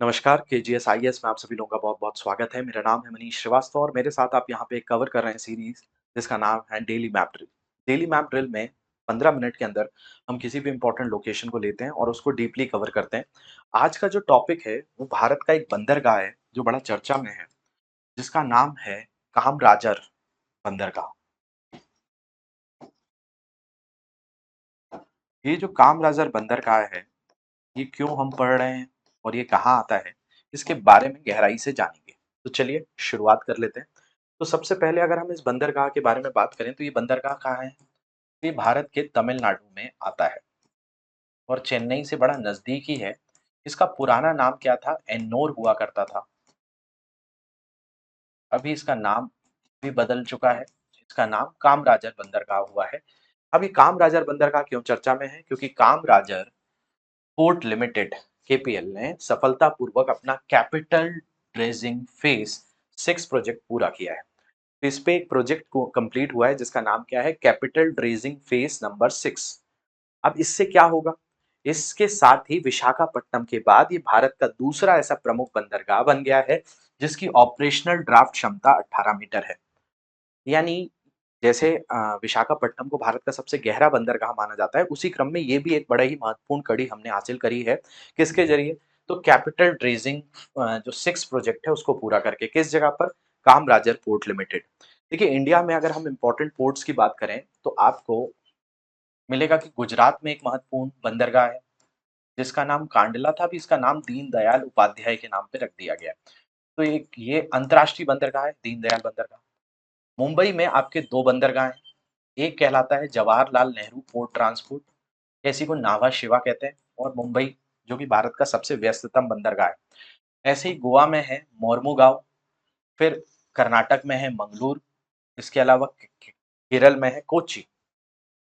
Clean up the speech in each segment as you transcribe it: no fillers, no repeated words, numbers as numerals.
नमस्कार, केजीएस में आप सभी लोगों का बहुत-बहुत स्वागत है। मेरा नाम है मनीष श्रीवास्तव और मेरे साथ आप यहाँ पे एक कवर कर रहे हैं सीरीज़ जिसका नाम है daily map drill. Daily map drill में 15 मिनट के अंदर हम किसी भी इम्पोर्टेंट लोकेशन को लेते हैं और उसको डीपली कवर करते हैं। आज का जो टॉपिक है, वो भारत का एक बंदरगाह है, जो बड़ा चर्चा में है, जिसका नाम है कामराजार बंदरगाह। ये जो कामराजार बंदरगाह है, ये क्यों हम पढ़ रहे हैं और ये कहाँ आता है, इसके बारे में गहराई से जानेंगे। तो चलिए शुरुआत कर लेते हैं। तो सबसे पहले अगर हम इस बंदरगाह के बारे में बात करें तो ये बंदरगाह कहाँ है? ये भारत के तमिलनाडु में आता है और चेन्नई से बड़ा नज़दीक ही है। इसका पुराना नाम क्या था? एन्नोर हुआ करता था। अभी इसका नाम भी बदल चुका है। इसका नाम कामराजार बंदरगाह हुआ है। अब ये कामराजार बंदरगाह क्यों चर्चा में है? क्योंकि कामराजार पोर्ट लिमिटेड केपीएल ने सफलतापूर्वक अपना कैपिटल रेजिंग फेज 6 प्रोजेक्ट पूरा किया है। तो इस पे एक प्रोजेक्ट को कंप्लीट हुआ है जिसका नाम क्या है? Capital raising phase number 6। अब इससे क्या होगा? इसके साथ ही विशाखापट्टनम के बाद ये भारत का दूसरा ऐसा प्रमुख बंदरगाह बन गया है जिसकी ऑपरेशनल ड्राफ्ट क्षमता 18 मीटर है। यानी जैसे विशाखापट्टनम को भारत का सबसे गहरा बंदरगाह माना जाता है, उसी क्रम में ये भी एक बड़ा ही महत्वपूर्ण कड़ी हमने हासिल करी है। किसके ज़रिए? तो कैपिटल ड्रेजिंग जो 6 प्रोजेक्ट है उसको पूरा करके। किस जगह पर? Kamarajar port limited. देखिए इंडिया में अगर हम इम्पोर्टेंट पोर्ट्स की बात करें, तो आपको मिलेगा कि गुजरात में एक महत्वपूर्ण बंदरगाह है, जिसका नाम कांडला था, अभी इसका नाम दीनदयाल उपाध्याय के नाम पे रख दिया गया है। तो एक ये अंतर्राष्ट्रीय बंदरगाह है, दीनदयाल बंदरगाह। मुंबई में आपके 2 बंदरगाह हैं। एक कहलाता है जवाहरलाल नेहरू पोर्ट ट्रांसपोर्ट, इसी को नाभा शिवा कहते हैं, और मुंबई जो कि भारत का सबसे व्यस्ततम बंदरगाह है। ऐसे ही गोवा में है मोर्मुगांव, फिर कर्नाटक में है मंगलूर, इसके अलावा केरल में है कोच्चि।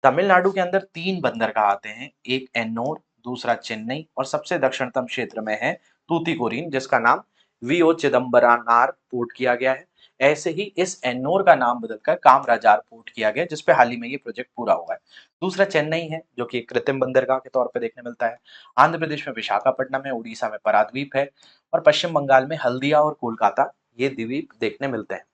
तमिलनाडु के अंदर 3 बंदरगाह आते हैं, एक एन्नोर, दूसरा चेन्नई और सबसे दक्षिणतम क्षेत्र में है तूतीकोरिन जिसका नाम वीओ चिदम्बरनार पोर्ट किया गया है। ऐसे ही इस एन्नोर का नाम बदलकर कामराजार पोर्ट किया गया जिसपे हाल ही में ये प्रोजेक्ट पूरा हुआ है। दूसरा चेन्नई है जो कि एक कृत्रिम बंदरगाह के तौर पे देखने मिलता है। आंध्र प्रदेश में विशाखापट्टनम है, उड़ीसा में पारादीप है और पश्चिम बंगाल में हल्दिया और कोलकाता ये द्वीप देखने मिलते हैं।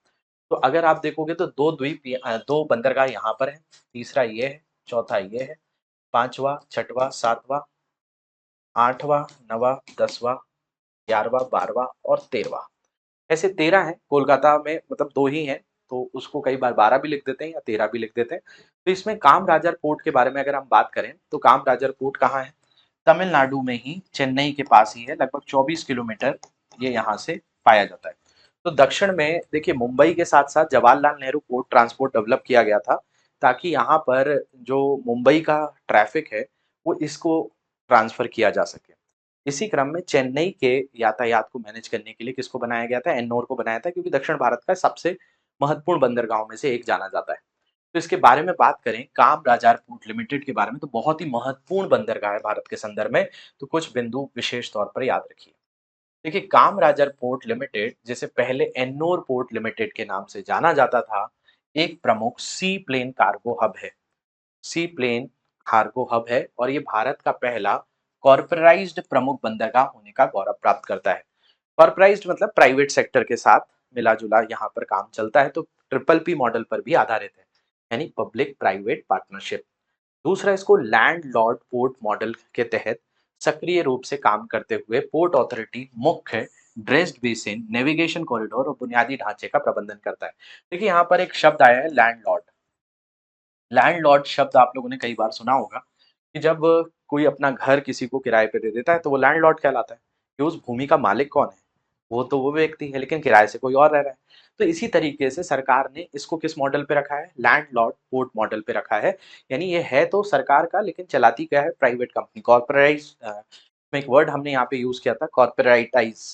तो अगर आप देखोगे तो 2 बंदरगाह यहाँ पर हैं, तीसरा ये है, चौथा ये है, 5वां, 6वां, 7वां, 8वां, 9वां, 10वां, 11वां, 12वां और 13वां। ऐसे 13 हैं, कोलकाता में मतलब 2 ही हैं, तो उसको कई बार 12 भी लिख देते हैं या 13 भी लिख देते हैं। तो इसमें कामराजार पोर्ट के बारे में अगर हम बात करें, तो कामराजार पोर्ट कहाँ है? तमिलनाडु में ही, चेन्नई के पास ही है, लगभग 24 किलोमीटर ये यहाँ से पाया जाता है। तो दक्षिण में देखिए मुंबई के साथ-साथ Jawaharlal Nehru port transport develop किया गया था, ताकि यहाँ पर जो मुंबई का ट्रैफ़िक है, वो इसको ट्रांसफ़र किया जा सके। इसी क्रम में चेन्नई के यातायात को मैनेज करने के लिए किसको बनाया गया था? एन्नोर को बनाया था क्योंकि दक्षिण भारत का सबसे महत्वपूर्ण बंदरगाहों में से एक जाना जाता है। तो इसके बारे में बात करें कामराजार पोर्ट लिमिटेड के बारे में तो बहुत ही महत्वपूर्ण बंदरगाह है भारत के संदर्भ में, तो कुछ बिंदु विशेष तौर पर याद रखिए। देखिए कामराजार पोर्ट लिमिटेड जिसे पहले एन्नोर पोर्ट लिमिटेड के नाम से जाना जाता था, एक प्रमुख सी प्लेन कार्गो हब है। सी प्लेन कार्गो हब है और ये भारत का पहला कॉर्पोराइज्ड प्रमुख बंदरगाह होने का गौरव प्राप्त करता है। कॉर्पोराइज्ड मतलब प्राइवेट सेक्टर के साथ मिला-जुला यहाँ पर काम चलता है, तो ट्रिपल पी मॉडल पर भी आधारित है, यानी पब्लिक प्राइवेट पार्टनरशिप। दूसरा इसको लैंडलॉर्ड पोर्ट मॉडल के तहत सक्रिय रूप से काम करते हुए पोर्ट अथॉरिटी मुख्य ड्रेस्ड बेसिन, नेविगेशन कॉरिडोर और बुनियादी ढांचे का प्रबंधन करता है। देखिए यहाँ पर एक शब्द आया है लैंडलॉर्ड। लैंडलॉर्ड शब्द आप लोगों ने कई बार सुना होगा कि जब कोई अपना घर किसी को किराए पे दे देता है तो वो लैंडलॉर्ड कहलाता है कि उस भूमि का मालिक कौन है? वो तो वो व्यक्ति है लेकिन किराए से कोई और रह रहा है। तो इसी तरीके से सरकार ने इसको किस मॉडल पे रखा है? लैंडलॉर्ड पोर्ट मॉडल पे रखा है। यानी ये है तो सरकार का लेकिन चलाती क्या है? प्राइवेट कंपनी कॉर्पोरेटाइज़ में एक वर्ड हमने यहाँ पे यूज़ किया था कॉर्पोरेटाइज़।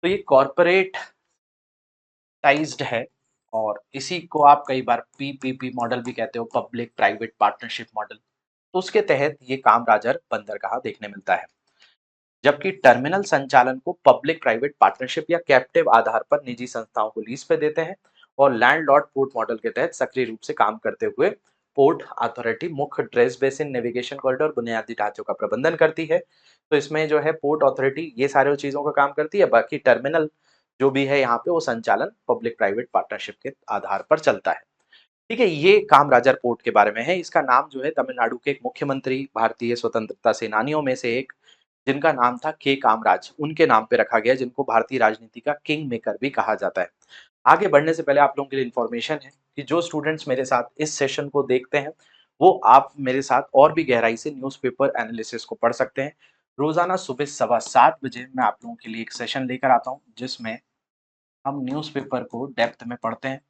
तो ये कॉर्पोरेट टाइज्ड है और इसी को आप कई बार पीपीपी मॉडल भी कहते हो, पब्लिक प्राइवेट पार्टनरशिप मॉडल। तो उसके तहत ये कामराजार बंदरगाह देखने मिलता है। जबकि टर्मिनल संचालन को पब्लिक प्राइवेट पार्टनरशिप या कैप्टिव आधार पर निजी संस्थाओं को लीज पे देते हैं और लैंडलॉर्ड पोर्ट मॉडल के तहत सक्रिय रूप से काम करते हुए पोर्ट अथॉरिटी मुख्य ड्रेस बेसिन नेविगेशन कॉरिडोर बुनियादी ढांचों का प्रबंधन करती है। तो इसमें जो है पोर्ट अथॉरिटी ये सारी चीजों का काम करती है, बाकी टर्मिनल जो भी है यहाँ पे वो संचालन पब्लिक प्राइवेट पार्टनरशिप के आधार पर चलता है। ठीक है, ये कामराजार पोर्ट के बारे में है। इसका नाम जो है तमिलनाडु के एक मुख्यमंत्री भारतीय स्वतंत्रता सेनानियों में से एक, जिनका नाम था के कामराज, उनके नाम पे रखा गया, जिनको भारतीय राजनीति का किंग मेकर भी कहा जाता है। आगे बढ़ने से पहले आप लोगों के लिए इन्फॉर्मेशन है कि जो स्टूडेंट्स मेरे साथ इस सेशन को देखते हैं वो आप मेरे साथ और भी गहराई से न्यूज़पेपर एनालिसिस को पढ़ सकते हैं। रोजाना सुबह 7:15 बजे मैं आप लोगों के लिए एक सेशन लेकर आता हूँ जिसमें हम न्यूज़पेपर को डेप्थ में पढ़ते हैं।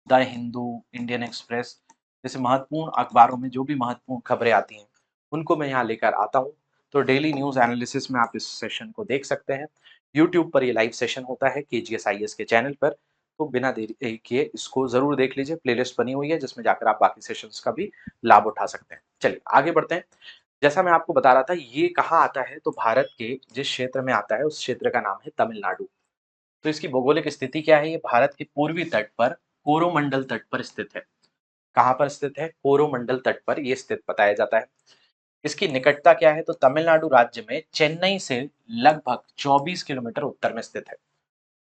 द हिंदू, इंडियन एक्सप्रेस जैसे महत्वपूर्ण अखबारों में जो भी महत्वपूर्ण खबरें आती हैं उनको मैं यहाँ लेकर आता हूँ। तो डेली न्यूज़ एनालिसिस में आप इस सेशन को देख सकते हैं। यूट्यूब पर ये लाइव सेशन होता है KGS के चैनल पर। तो बिना देरी किए इसको ज़रूर देख लीजिए, प्लेलिस्ट बनी हुई है जिसमें जाकर आप बाकी सेशंस का भी लाभ उठा सकते हैं। चलिए आगे बढ़ते हैं। जैसा मैं आपको बता रहा था ये कहाँ आता है, तो भारत के जिस क्षेत्र में आता है उस क्षेत्र का नाम है तमिलनाडु। तो इसकी भौगोलिक स्थिति क्या है, ये भारत के पूर्वी तट पर कोरोमंडल तट पर स्थित है। कहाँ पर स्थित है, कोरोमंडल तट पर ये स्थित बताया जाता है। इसकी निकटता क्या है, तो तमिलनाडु राज्य में चेन्नई से लगभग 24 किलोमीटर उत्तर में स्थित है।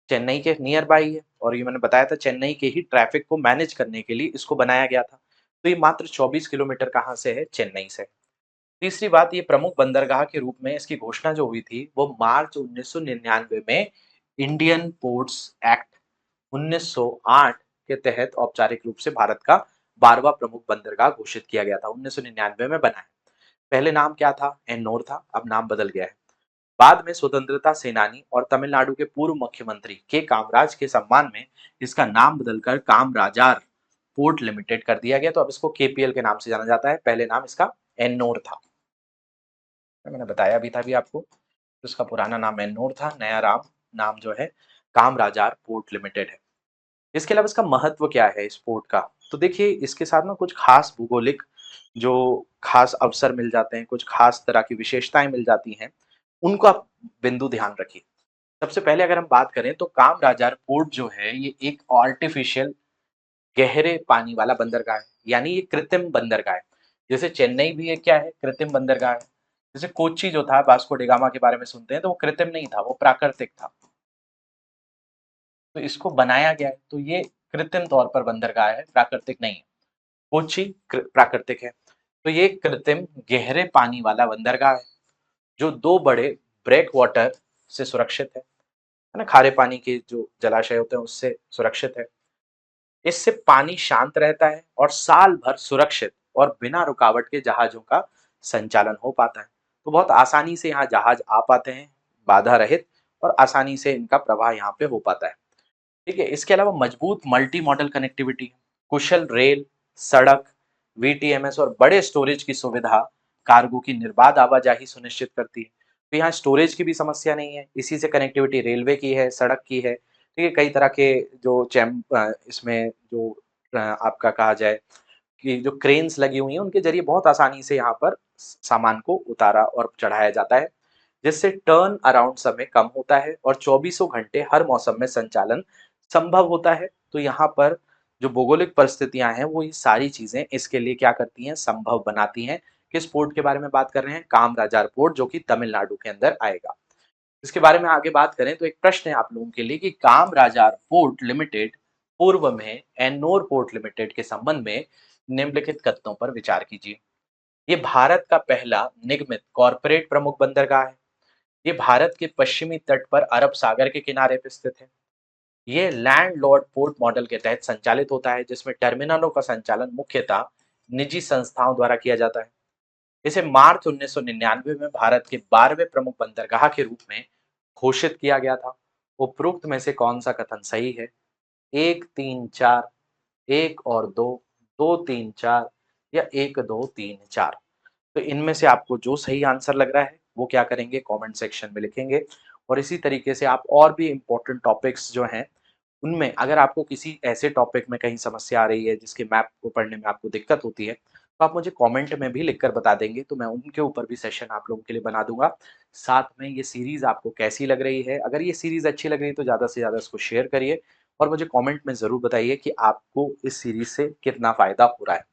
चेन्नई के नियर बाई है, और ये मैंने बताया था चेन्नई के ही ट्रैफिक को मैनेज करने के लिए इसको बनाया गया था। तो ये मात्र 24 किलोमीटर कहाँ से है, चेन्नई से। तीसरी बात, ये प्रमुख बंदरगाह के रूप में इसकी घोषणा जो हुई थी वो मार्च 1999 में इंडियन पोर्ट्स एक्ट 1908 के तहत औपचारिक रूप से भारत का 12वां प्रमुख बंदरगाह घोषित किया गया था। 1999 में बना है। पहले नाम क्या था, एन्नोर था, अब नाम बदल गया है। बाद में स्वतंत्रता सेनानी और तमिलनाडु के पूर्व मुख्यमंत्री के कामराज के सम्मान में इसका नाम बदलकर कामराजार पोर्ट लिमिटेड कर दिया गया। तो अब इसको KPL के नाम से जाना जाता है। पहले नाम इसका एन्नोर था, मैंने बताया भी था अभी आपको। तो इसका पुराना नाम एन्नोर था, नया नाम जो है कामराजार पोर्ट लिमिटेड है। इसके अलावा इसका महत्व क्या है इस पोर्ट का, तो देखिए इसके साथ ना कुछ खास भूगोलिक जो खास अवसर मिल जाते हैं, कुछ खास तरह की विशेषताएं मिल जाती हैं, उनको आप बिंदु ध्यान रखिए। सबसे पहले अगर हम बात करें तो कामराजार पोर्ट जो है ये एक आर्टिफिशियल गहरे पानी वाला बंदरगाह है, यानी ये कृत्रिम बंदरगाह है। जैसे चेन्नई भी एक क्या है, कृत्रिम बंदरगाह है। जैसे कोच्चि जो था, वास्को डिगामा के बारे में सुनते हैं, तो वो कृत्रिम नहीं था, वो प्राकृतिक था। तो इसको बनाया गया है, तो ये कृत्रिम तौर पर बंदरगाह है, प्राकृतिक नहीं है। कोच्चि प्राकृतिक है। तो ये कृत्रिम गहरे पानी वाला बंदरगाह है जो दो बड़े ब्रेक वाटर से सुरक्षित है ना, खारे पानी के जो जलाशय होते हैं उससे सुरक्षित है। इससे पानी शांत रहता है और साल भर सुरक्षित और बिना रुकावट के जहाजों का संचालन हो पाता है। तो बहुत आसानी से यहाँ जहाज आ पाते हैं, बाधा रहित, और आसानी से इनका प्रवाह यहाँ पे हो पाता है। ठीक है, इसके अलावा मजबूत मल्टी मॉडल कनेक्टिविटी, कुशल रेल, सड़क, VTMS और बड़े स्टोरेज की सुविधा कार्गो की निर्बाध आवाजाही सुनिश्चित करती है। तो यहाँ स्टोरेज की भी समस्या नहीं है, इसी से कनेक्टिविटी रेलवे की है, सड़क की है। ठीक है, कई तरह के जो इसमें जो आपका कहा जाए कि जो क्रेन्स लगी हुई हैं उनके जरिए बहुत आसानी से यहाँ पर सामान को उतारा और चढ़ाया जाता है, जिससे टर्न अराउंड समय कम होता है और चौबीसों घंटे हर मौसम में संचालन संभव होता है। तो यहाँ पर जो भौगोलिक परिस्थितियां हैं वो ये सारी चीजें इसके लिए क्या करती हैं, संभव बनाती हैं। किस पोर्ट के बारे में बात कर रहे हैं, कामराजार पोर्ट, जो कि तमिलनाडु के अंदर आएगा। इसके बारे में आगे बात करें तो एक प्रश्न है आप लोगों के लिए कि कामराजार पोर्ट लिमिटेड पूर्व में एन्नोर पोर्ट लिमिटेड के संबंध में निम्नलिखित कथनों पर विचार कीजिए। ये भारत का पहला निगमित कॉरपोरेट प्रमुख बंदरगाह है। ये भारत के पश्चिमी तट पर अरब सागर के किनारे पर स्थित है। ये लैंडलॉर्ड पोर्ट मॉडल के तहत संचालित होता है, जिसमें टर्मिनलों का संचालन मुख्यतः निजी संस्थाओं द्वारा किया जाता है। इसे मार्च 1999 में भारत के 12वें प्रमुख बंदरगाह के रूप में घोषित किया गया था। उपरोक्त में से कौन सा कथन सही है, 1, 3, 4, 1 और 2, 2, 3, 4 या 1, 2, 3, 4? तो इनमें से आपको जो सही आंसर लग रहा है वो क्या करेंगे, कमेंट सेक्शन में लिखेंगे। और इसी तरीके से आप और भी इम्पोर्टेंट टॉपिक्स जो हैं उनमें अगर आपको किसी ऐसे टॉपिक में कहीं समस्या आ रही है जिसके मैप को पढ़ने में आपको दिक्कत होती है, तो आप मुझे कमेंट में भी लिखकर बता देंगे, तो मैं उनके ऊपर भी सेशन आप लोगों के लिए बना दूंगा। साथ में ये सीरीज आपको कैसी लग रही है, अगर ये सीरीज अच्छी लग रही है तो ज़्यादा से ज़्यादा इसको शेयर करिए और मुझे कमेंट में ज़रूर बताइए कि आपको इस सीरीज से कितना फ़ायदा हो रहा है।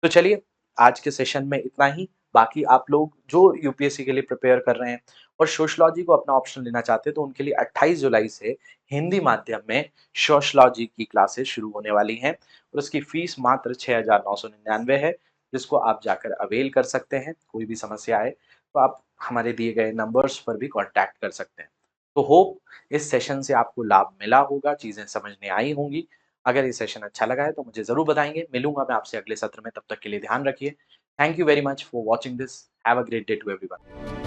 तो चलिए आज के सेशन में इतना ही। बाकी आप लोग जो यूपीएससी के लिए प्रिपेयर कर रहे हैं और सोशियोलॉजी को अपना ऑप्शन लेना चाहते हैं तो उनके लिए 28 जुलाई से हिंदी माध्यम में सोशियोलॉजी की क्लासेस शुरू होने वाली हैं और उसकी फीस मात्र 6,999 है, जिसको आप जाकर अवेल कर सकते हैं। कोई भी समस्या आए तो आप हमारे दिए गए नंबर्स पर भी कॉन्टैक्ट कर सकते हैं। तो होप इस सेशन से आपको लाभ मिला होगा, चीज़ें समझ में आई होंगी। अगर ये सेशन अच्छा लगा है तो मुझे ज़रूर बताएँगे। मिलूँगा मैं आपसे अगले सत्र में, तब तक के लिए ध्यान रखिए। Thank you very much for watching this. Have a great day to everyone.